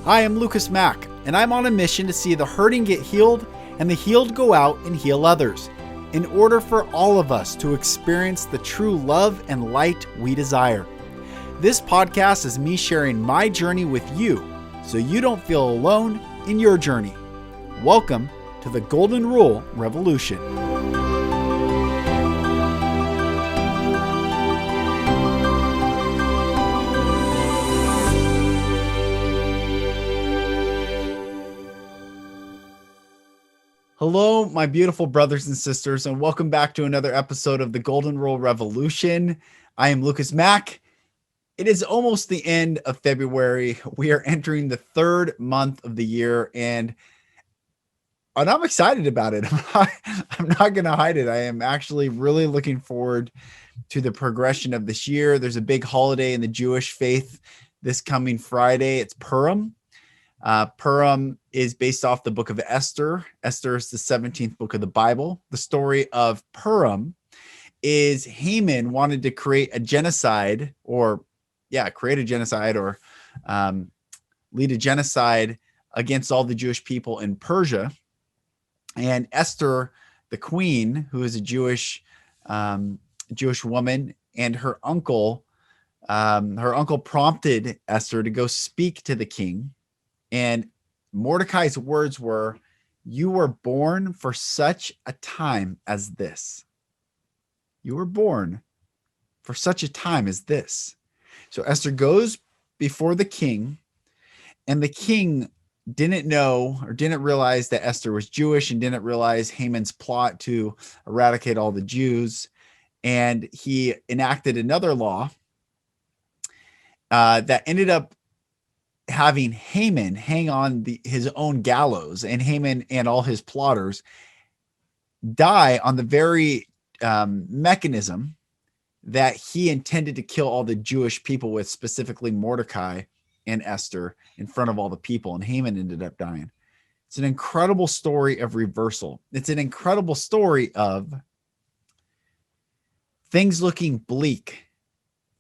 Hi, I'm Lucas Mack, and I'm on a mission to see the hurting get healed and the healed go out and heal others, in order for all of us to experience the true love and light we desire. This podcast is me sharing my journey with you, so you don't feel alone in your journey. Welcome to the Golden Rule Revolution. Hello, my beautiful brothers and sisters, and welcome back to another episode of the Golden Rule Revolution. I am Lucas Mack. It is almost the end of February. We are entering the third month of the year, and I'm excited about it. I'm not going to hide it. I am actually really looking forward to the progression of this year. There's a big holiday in the Jewish faith this coming Friday. It's Purim. Purim is based off the book of Esther. Esther is the 17th book of the Bible. The story of Purim is Haman wanted to create a genocide or lead a genocide against all the Jewish people in Persia. And Esther, the queen, who is a Jewish woman, and her uncle prompted Esther to go speak to the king. And Mordecai's words were, "You were born for such a time as this." You were born for such a time as this. So Esther goes before the king, and the king didn't know or didn't realize that Esther was Jewish and didn't realize Haman's plot to eradicate all the Jews. And he enacted another law that ended up having Haman hang on his own gallows, and Haman and all his plotters die on the very mechanism that he intended to kill all the Jewish people with, specifically Mordecai and Esther, in front of all the people, and Haman ended up dying. It's an incredible story of reversal. It's an incredible story of things looking bleak,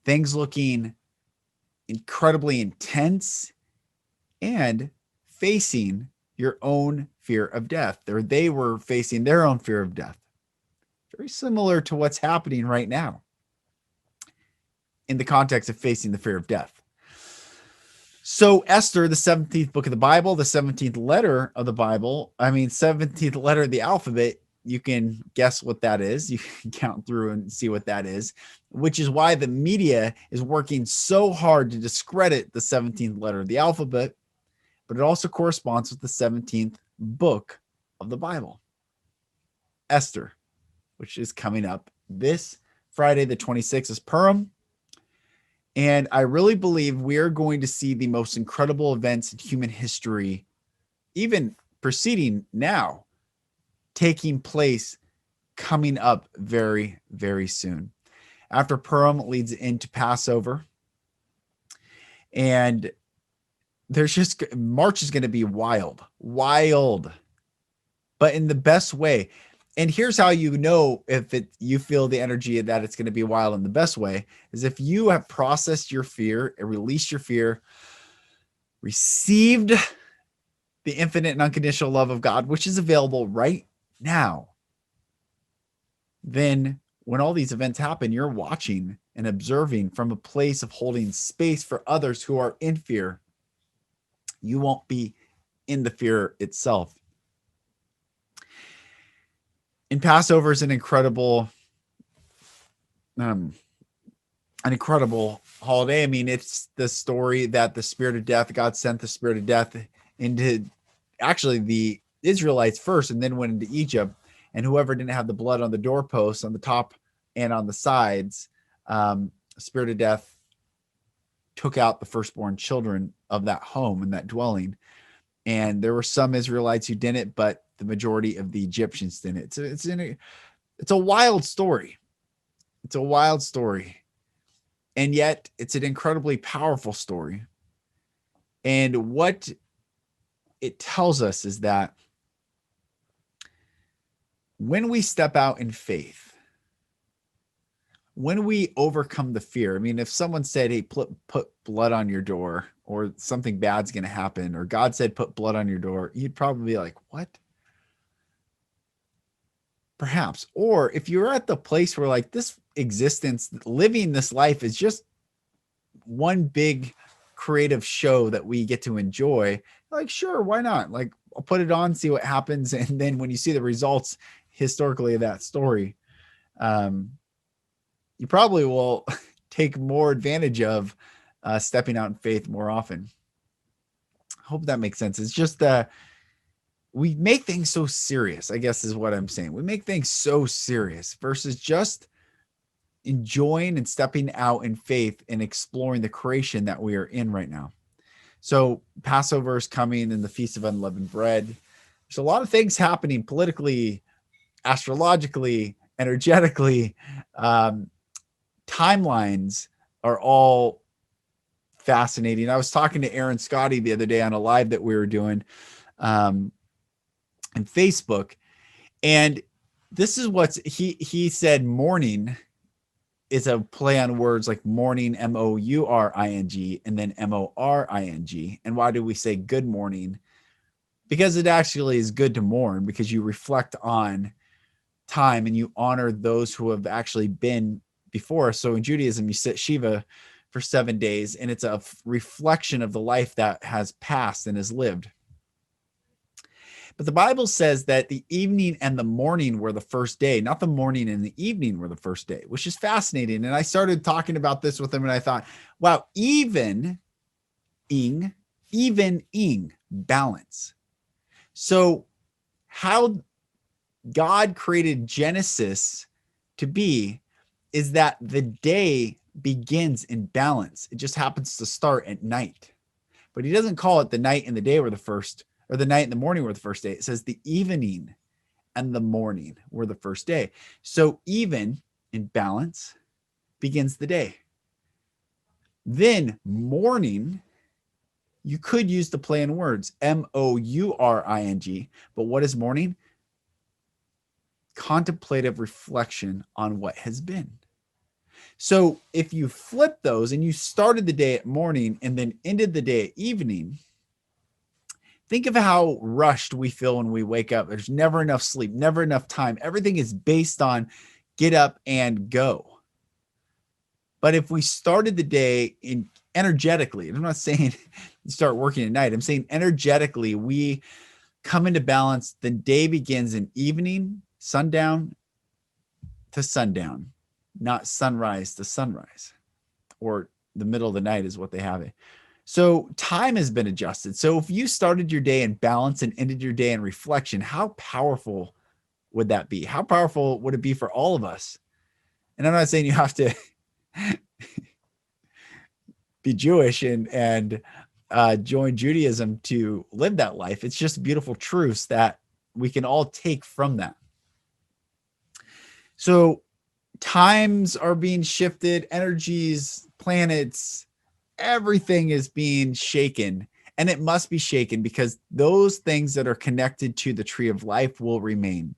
things looking incredibly intense, and facing your own fear of death, or they were facing their own fear of death. Very similar to what's happening right now in the context of facing the fear of death. So Esther, the 17th book of the Bible, the 17th letter of the Bible, 17th letter of the alphabet, you can guess what that is. You can count through and see what that is, which is why the media is working so hard to discredit the 17th letter of the alphabet, but it also corresponds with the 17th book of the Bible, Esther, which is coming up this Friday, the 26th, is Purim. And I really believe we are going to see the most incredible events in human history, even preceding now, taking place coming up very, very soon. After Purim leads into Passover, and March is going to be wild, but in the best way. And here's how you know if you feel the energy that it's going to be wild in the best way is if you have processed your fear and released your fear, received the infinite and unconditional love of God, which is available right now. Then when all these events happen, you're watching and observing from a place of holding space for others who are in fear. You won't be in the fear itself. And Passover is an incredible holiday. I mean, it's the story that the spirit of death, God sent the spirit of death into actually the Israelites first, and then went into Egypt. And whoever didn't have the blood on the doorposts, on the top and on the sides, spirit of death took out the firstborn children of that home and that dwelling. And there were some Israelites who didn't, but the majority of the Egyptians didn't. It's a wild story. It's a wild story. And yet it's an incredibly powerful story. And what it tells us is that when we step out in faith, when we overcome the fear, I mean, if someone said, hey, put blood on your door, or something bad's going to happen, or God said, put blood on your door, you'd probably be like, what? Perhaps. Or if you're at the place where like this existence, living this life is just one big creative show that we get to enjoy, like, sure, why not? Like, I'll put it on, see what happens. And then when you see the results historically of that story, you probably will take more advantage of stepping out in faith more often. I hope that makes sense. It's just we make things so serious, I guess is what I'm saying. We make things so serious versus just enjoying and stepping out in faith and exploring the creation that we are in right now. So Passover is coming and the Feast of Unleavened Bread. There's a lot of things happening politically, astrologically, energetically. Timelines are all fascinating. I was talking to Aaron Scotty the other day on a live that we were doing on Facebook. And this is what he said, morning is a play on words like morning, M-O-U-R-I-N-G, and then M-O-R-I-N-G. And why do we say good morning? Because it actually is good to mourn, because you reflect on time and you honor those who have actually been before. So in Judaism, you sit Shiva for 7 days, and it's a reflection of the life that has passed and is lived. But the Bible says that the evening and the morning were the first day, not the morning and the evening were the first day, which is fascinating. And I started talking about this with him, and I thought, wow, even balance. So how God created Genesis to be is that the day begins in balance. It just happens to start at night. But he doesn't call it the night and the day were the first, or the night and the morning were the first day. It says the evening and the morning were the first day. So even in balance begins the day. Then morning, you could use the play on words, M-O-U-R-I-N-G. But what is morning? Contemplative reflection on what has been. So if you flip those and you started the day at morning and then ended the day at evening, think of how rushed we feel when we wake up. There's never enough sleep, never enough time. Everything is based on get up and go. But if we started the day in energetically, I'm not saying you start working at night. I'm saying energetically, we come into balance. The day begins in evening, sundown to sundown, not sunrise to sunrise, or the middle of the night is what they have it. So time has been adjusted. So if you started your day in balance and ended your day in reflection, how powerful would that be? How powerful would it be for all of us? And I'm not saying you have to be Jewish and join Judaism to live that life. It's just beautiful truths that we can all take from that. So times are being shifted, energies, planets, everything is being shaken, and it must be shaken because those things that are connected to the tree of life will remain.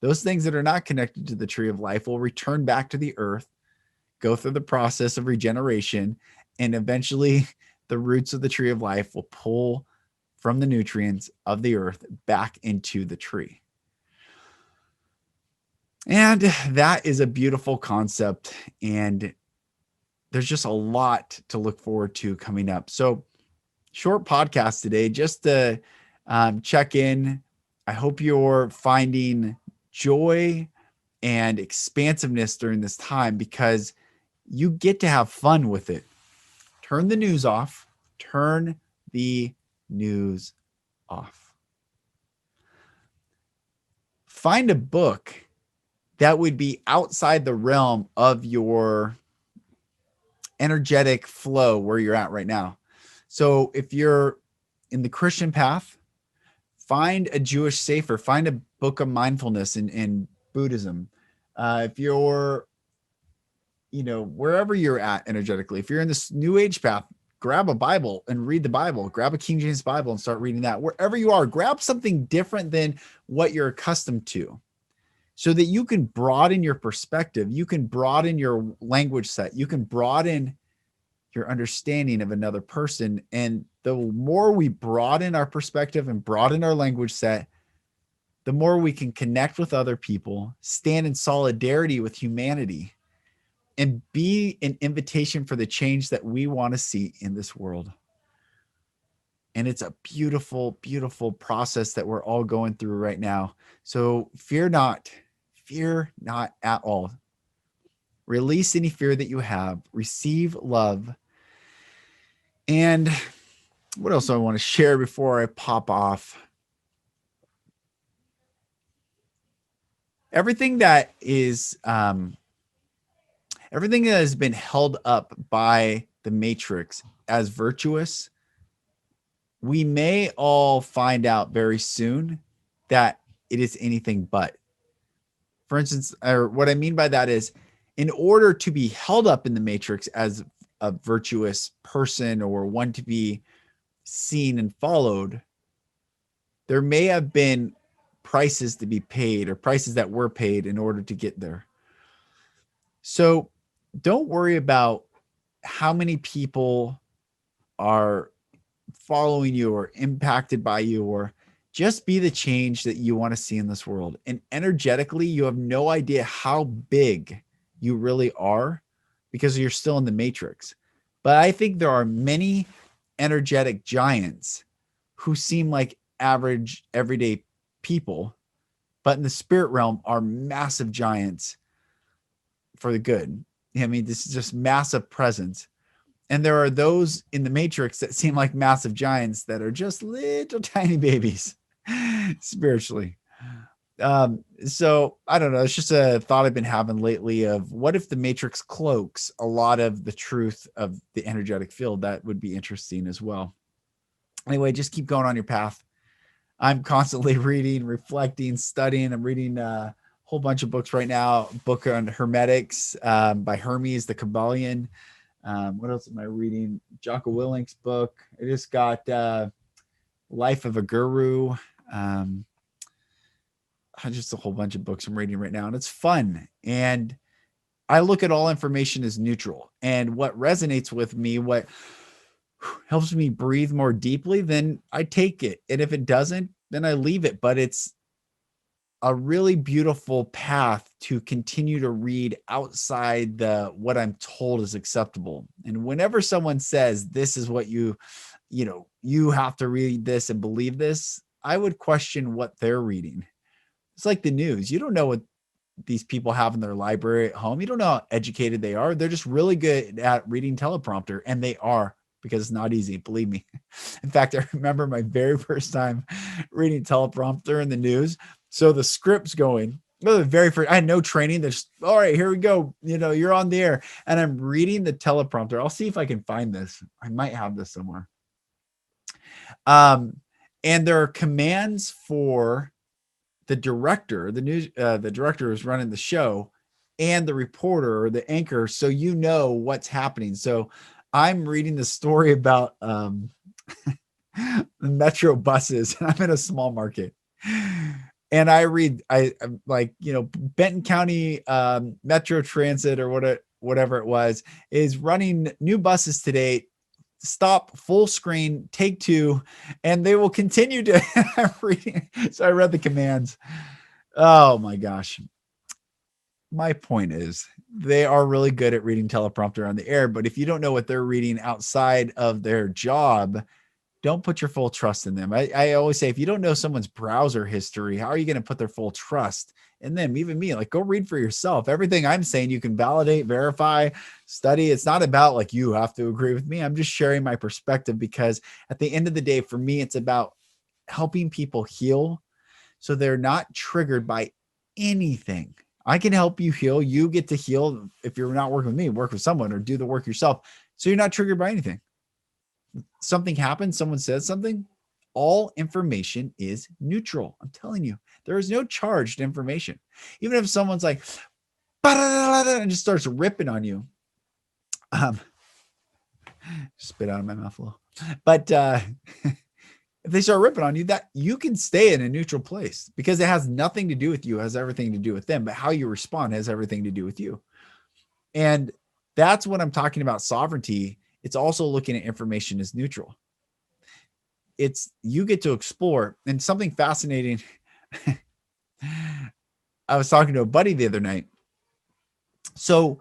Those things that are not connected to the tree of life will return back to the earth, go through the process of regeneration, and eventually the roots of the tree of life will pull from the nutrients of the earth back into the tree. And that is a beautiful concept, and there's just a lot to look forward to coming up. So short podcast today, just to check in. I hope you're finding joy and expansiveness during this time because you get to have fun with it. Turn the news off. Turn the news off. Find a book that would be outside the realm of your energetic flow where you're at right now. So if you're in the Christian path, find a Jewish sefer, find a book of mindfulness in Buddhism. If you're, wherever you're at energetically, if you're in this new age path, grab a Bible and read the Bible, grab a King James Bible and start reading that. Wherever you are, grab something different than what you're accustomed to. so that you can broaden your perspective. You can broaden your language set. You can broaden your understanding of another person. And the more we broaden our perspective and broaden our language set, the more we can connect with other people, stand in solidarity with humanity, and be an invitation for the change that we want to see in this world. And it's a beautiful, beautiful process that we're all going through right now. So fear not at all. Release any fear that you have, receive love. And what else do I want to share before I pop off? Everything that has been held up by the Matrix as virtuous, we may all find out very soon that it is anything but. For instance, or what I mean by that is, in order to be held up in the Matrix as a virtuous person or one to be seen and followed, there may have been prices to be paid or prices that were paid in order to get there. So don't worry about how many people are following you or impacted by you, or just be the change that you want to see in this world. And energetically, you have no idea how big you really are because you're still in the Matrix. But I think there are many energetic giants who seem like average, everyday people, but in the spirit realm are massive giants for the good. I mean, this is just massive presence. And there are those in the Matrix that seem like massive giants that are just little tiny babies spiritually. So I don't know. It's just a thought I've been having lately of what if the Matrix cloaks a lot of the truth of the energetic field? That would be interesting as well. Anyway, just keep going on your path. I'm constantly reading, reflecting, studying. I'm reading a whole bunch of books right now. A book on Hermetics by Hermes, the Kabbalion. What else am I reading? Jocko Willink's book. I just got Life of a Guru. Just a whole bunch of books I'm reading right now, and it's fun. And I look at all information as neutral. And what resonates with me, what helps me breathe more deeply, then I take it. And if it doesn't, then I leave it. But it's a really beautiful path to continue to read outside the what I'm told is acceptable. And whenever someone says this is what you have to read this and believe this, I would question what they're reading. It's like the news. You don't know what these people have in their library at home. You don't know how educated they are. They're just really good at reading teleprompter, and they are, because it's not easy, believe me. In fact, I remember my very first time reading teleprompter in the news. So the script's going, the very first, I had no training. There's, all right, here we go. You're on the air, and I'm reading the teleprompter. I'll see if I can find this. I might have this somewhere. And there are commands for the director, the director who's running the show, and the reporter or the anchor, so you know what's happening. So I'm reading the story about the metro buses, and I'm in a small market. And I read, I'm like, Benton County Metro Transit or whatever it was, is running new buses today. Stop, full screen, take 2, and they will continue to reading. So I read the commands. Oh my gosh. My point is, they are really good at reading teleprompter on the air, but if you don't know what they're reading outside of their job, don't put your full trust in them. I always say, if you don't know someone's browser history, how are you going to put their full trust in them? Even me, like, go read for yourself. Everything I'm saying, you can validate, verify, study. It's not about like, you have to agree with me. I'm just sharing my perspective, because at the end of the day, for me, it's about helping people heal so they're not triggered by anything. I can help you heal. You get to heal. If you're not working with me, work with someone or do the work yourself, so you're not triggered by anything. Something happens, someone says something, all information is neutral. I'm telling you, there is no charged information. Even if someone's like, and just starts ripping on you, spit out of my mouth a little, but if they start ripping on you, that you can stay in a neutral place because it has nothing to do with you, it has everything to do with them. But how you respond has everything to do with you. And that's when I'm talking about sovereignty. It's also looking at information as neutral. It's you get to explore. And something fascinating. I was talking to a buddy the other night. So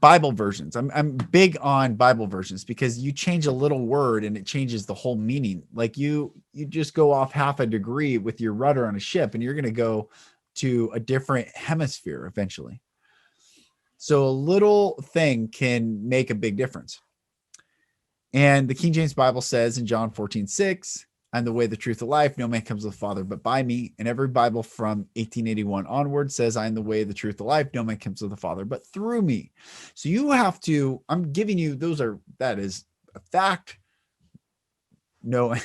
Bible versions. I'm big on Bible versions because you change a little word and it changes the whole meaning. Like you just go off half a degree with your rudder on a ship and you're going to go to a different hemisphere eventually. So a little thing can make a big difference. And the King James Bible says in John 14:6, I'm the way, the truth, the life. No man comes to the Father but by me. And every Bible from 1881 onward says, I am the way, the truth, the life. No man comes to the Father but through me. So you have to, I'm giving you, that is a fact. No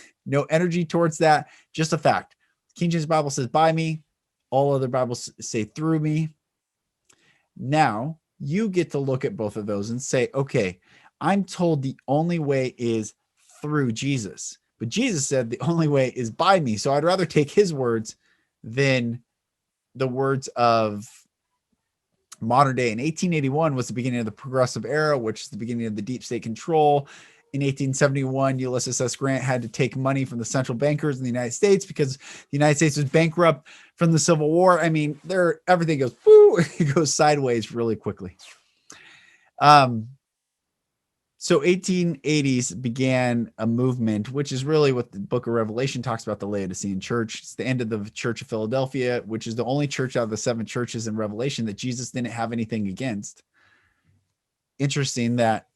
energy towards that, just a fact. King James Bible says by me. All other Bibles say through me. Now you get to look at both of those and say, okay, I'm told the only way is through Jesus. But Jesus said the only way is by me. So I'd rather take his words than the words of modern day. In 1881 was the beginning of the progressive era, which is the beginning of the deep state control. In 1871, Ulysses S. Grant had to take money from the central bankers in the United States because the United States was bankrupt from the Civil War. I mean, everything goes, woo, it goes sideways really quickly. So 1880s began a movement, which is really what the book of Revelation talks about, the Laodicean church. It's the end of the Church of Philadelphia, which is the only church out of the 7 churches in Revelation that Jesus didn't have anything against. Interesting that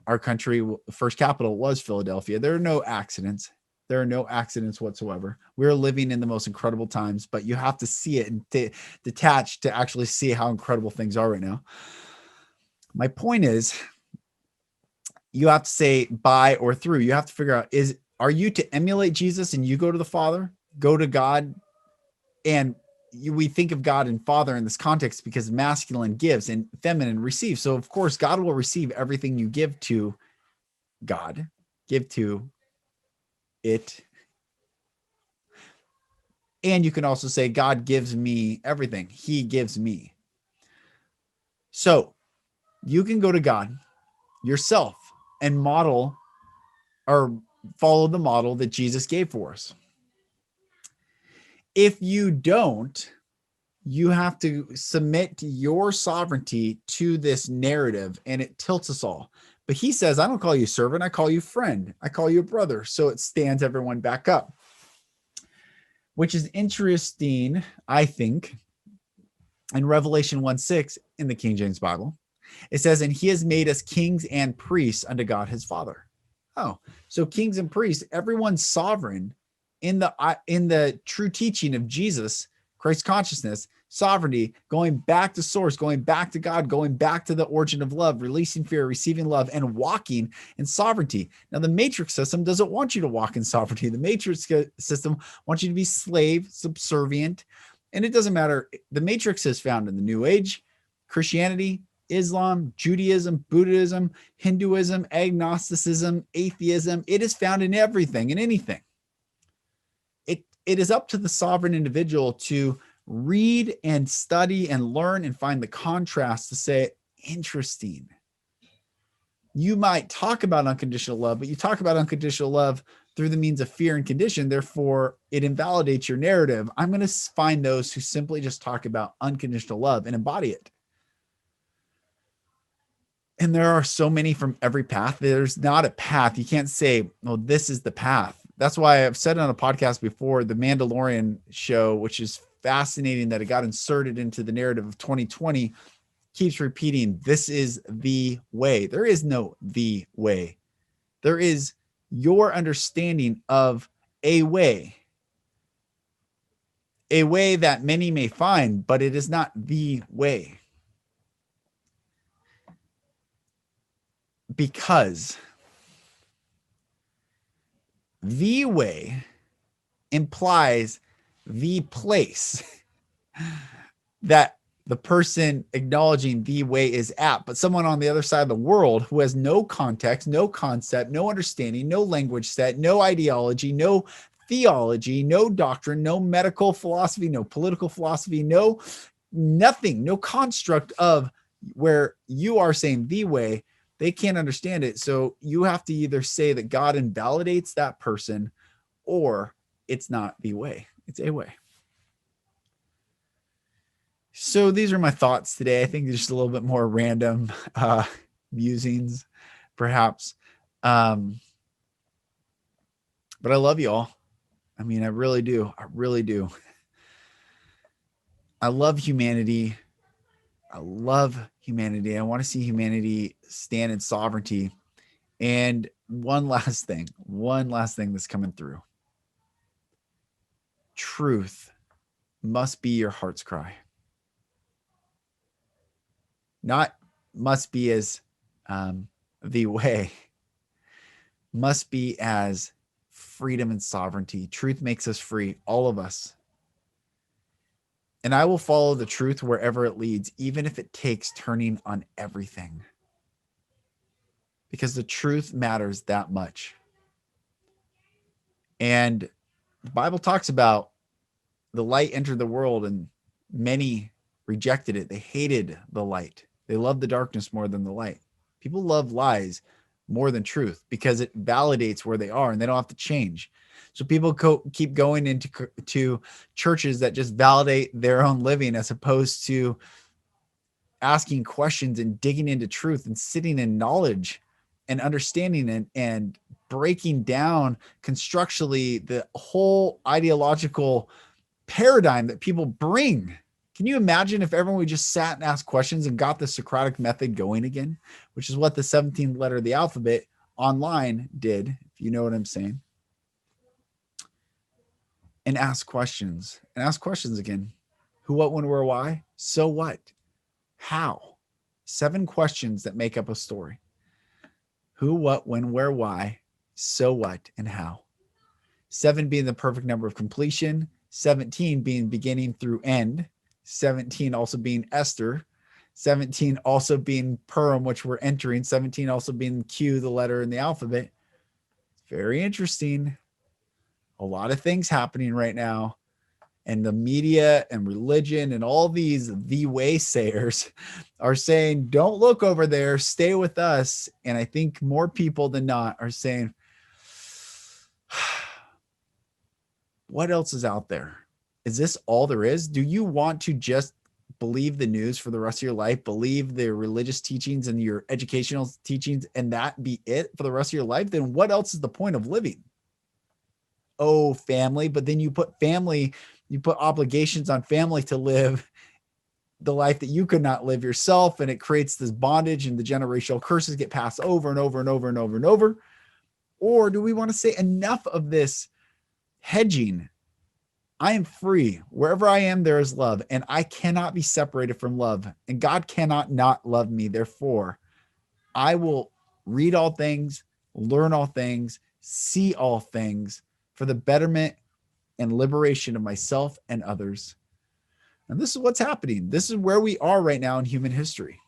our country, first capital was Philadelphia. There are no accidents. There are no accidents whatsoever. We're living in the most incredible times, but you have to see it and detach to actually see how incredible things are right now. My point is, you have to say by or through. You have to figure out, are you to emulate Jesus and you go to the Father, go to God? And we think of God and Father in this context because masculine gives and feminine receives. So of course, God will receive everything you give to God, give to it. And you can also say, God gives me everything. He gives me. So you can go to God yourself and model or follow the model that Jesus gave for us. If you don't, you have to submit your sovereignty to this narrative and it tilts us all. But he says, I don't call you servant, I call you friend. I call you a brother. So it stands everyone back up, which is interesting, I think. In Revelation 1:6 in the King James Bible, it says, and he has made us kings and priests unto God his Father. Oh, so kings and priests, everyone's sovereign in the true teaching of Jesus, Christ consciousness, sovereignty, going back to source, going back to God, going back to the origin of love, releasing fear, receiving love, and walking in sovereignty. Now, the matrix system doesn't want you to walk in sovereignty. The matrix system wants you to be slave, subservient, and it doesn't matter. The matrix is found in the New Age, Christianity, Islam, Judaism, Buddhism, Hinduism, agnosticism, atheism. It is found in everything and anything. It is up to the sovereign individual to read and study and learn and find the contrast to say, interesting. You might talk about unconditional love, but you talk about unconditional love through the means of fear and condition. Therefore, it invalidates your narrative. I'm going to find those who simply just talk about unconditional love and embody it. And there are so many from every path. There's not a path. You can't say, well, this is the path. That's why I've said on a podcast before, the Mandalorian show, which is fascinating that it got inserted into the narrative of 2020, keeps repeating, this is the way. There is no the way. There is your understanding of a way that many may find, but it is not the way. Because the way implies the place that the person acknowledging the way is at, but someone on the other side of the world who has no context, no concept, no understanding, no language set, no ideology, no theology, no doctrine, no medical philosophy, no political philosophy, no nothing, no construct of where you are saying the way, they can't understand it. So you have to either say that God invalidates that person or it's not the way, it's a way. So these are my thoughts today. I think just a little bit more random musings, perhaps. But I love you all. I mean, I really do. I really do. I love humanity. I love humanity. I want to see humanity stand in sovereignty. And one last thing that's coming through. Truth must be your heart's cry. Not must be as the way, must be as freedom and sovereignty. Truth makes us free, all of us. And I will follow the truth wherever it leads, even if it takes turning on everything. Because the truth matters that much. And the Bible talks about the light entered the world and many rejected it. They hated the light. They loved the darkness more than the light. People love lies more than truth because it validates where they are and they don't have to change. So people keep going into churches that just validate their own living as opposed to asking questions and digging into truth and sitting in knowledge and understanding and breaking down constructually the whole ideological paradigm that people bring. Can you imagine if everyone would just sat and asked questions and got the Socratic method going again, which is what the 17th letter of the alphabet online did, if you know what I'm saying, and ask questions again. Who, what, when, where, why? So what? How? 7 questions that make up a story. Who, what, when, where, why? So what, and how? 7 being the perfect number of completion, 17 being beginning through end, 17 also being Esther, 17 also being Purim, which we're entering, 17 also being Q, the letter in the alphabet. Very interesting. A lot of things happening right now. And the media and religion and all these the way sayers are saying, don't look over there, stay with us. And I think more people than not are saying, what else is out there? Is this all there is? Do you want to just believe the news for the rest of your life, believe the religious teachings and your educational teachings, and that be it for the rest of your life? Then what else is the point of living? Oh, family. But then you put obligations on family to live the life that you could not live yourself. And it creates this bondage and the generational curses get passed over and over and over and over and over. Or do we want to say enough of this hedging? I am free. Wherever I am, there is love, and I cannot be separated from love, and God cannot not love me. Therefore, I will read all things, learn all things, see all things for the betterment and liberation of myself and others. And this is what's happening. This is where we are right now in human history.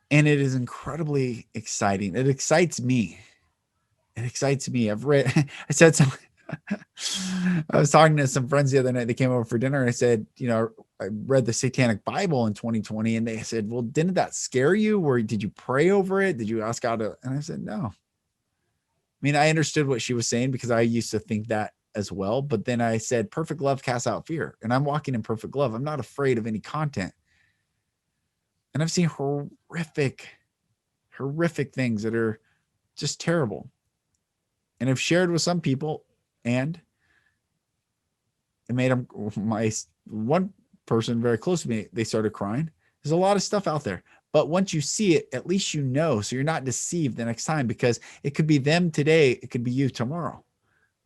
And it is incredibly exciting. It excites me. It excites me. I was talking to some friends the other night. They came over for dinner and I said, I read the Satanic Bible in 2020. And they said, well, didn't that scare you? Or did you pray over it? Did you ask God to? And I said, no. I mean, I understood what she was saying because I used to think that as well. But then I said, perfect love casts out fear. And I'm walking in perfect love. I'm not afraid of any content. And I've seen horrific things that are just terrible. And I've shared with some people, and it made them, one person very close to me, they started crying. There's a lot of stuff out there. But once you see it, at least you know, so you're not deceived the next time, because it could be them today, it could be you tomorrow.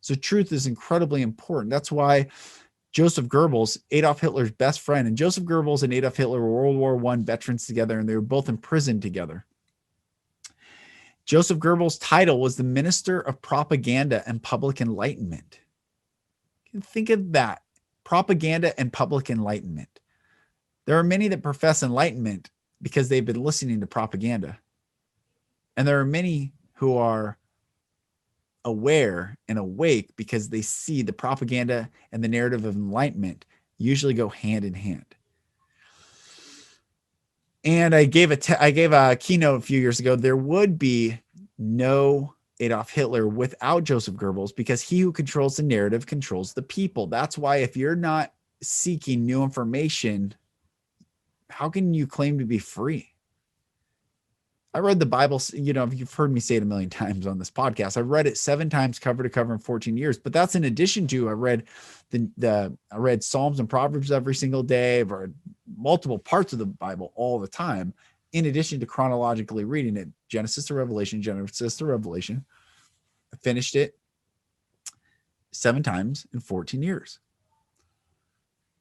So truth is incredibly important. That's why Joseph Goebbels, Adolf Hitler's best friend, and Joseph Goebbels and Adolf Hitler were World War I veterans together, and they were both in prison together. Joseph Goebbels' title was the Minister of Propaganda and Public Enlightenment. Think of that. propaganda and public enlightenment. There are many that profess enlightenment because they've been listening to propaganda. And there are many who are aware and awake because they see the propaganda and the narrative of enlightenment usually go hand in hand. And I gave a keynote a few years ago. There would be no Adolf Hitler without Joseph Goebbels, because he who controls the narrative controls the people. That's why if you're not seeking new information, how can you claim to be free? I read the Bible, you've heard me say it a million times on this podcast. I read it 7 times cover to cover in 14 years, but that's in addition to I read Psalms and Proverbs every single day. I've read multiple parts of the Bible all the time, in addition to chronologically reading it, Genesis to Revelation. I finished it 7 times in 14 years.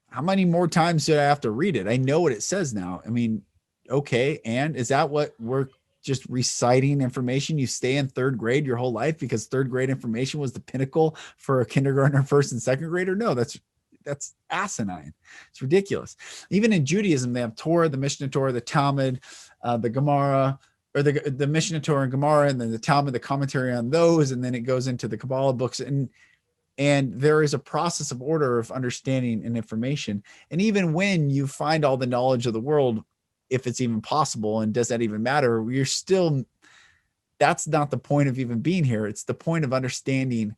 How many more times did I have to read it? I know what it says now. I mean, okay. And is that what we're just reciting information? You stay in 3rd grade your whole life because 3rd grade information was the pinnacle for a kindergartner, 1st and 2nd grader? No, that's asinine. It's ridiculous. Even in Judaism, they have Torah, the Mishnah Torah, the Talmud, the Gemara, or the Mishnah Torah and Gemara, and then the Talmud, the commentary on those, and then it goes into the Kabbalah books. And there is a process of order of understanding and information. And even when you find all the knowledge of the world, if it's even possible, and does that even matter, that's not the point of even being here. It's the point of understanding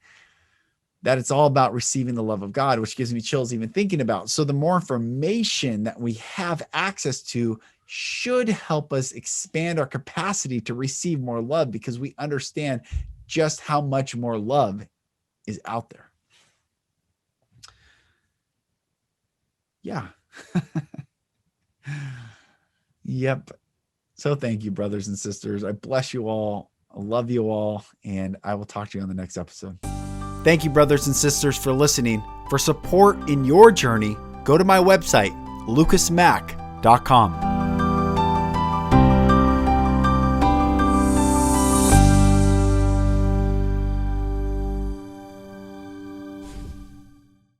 that it's all about receiving the love of God, which gives me chills even thinking about. So the more information that we have access to should help us expand our capacity to receive more love, because we understand just how much more love is out there. Yeah. Yep. So thank you, brothers and sisters. I bless you all. I love you all. And I will talk to you on the next episode. Thank you, brothers and sisters, for listening. For support in your journey, go to my website, lucasmack.com.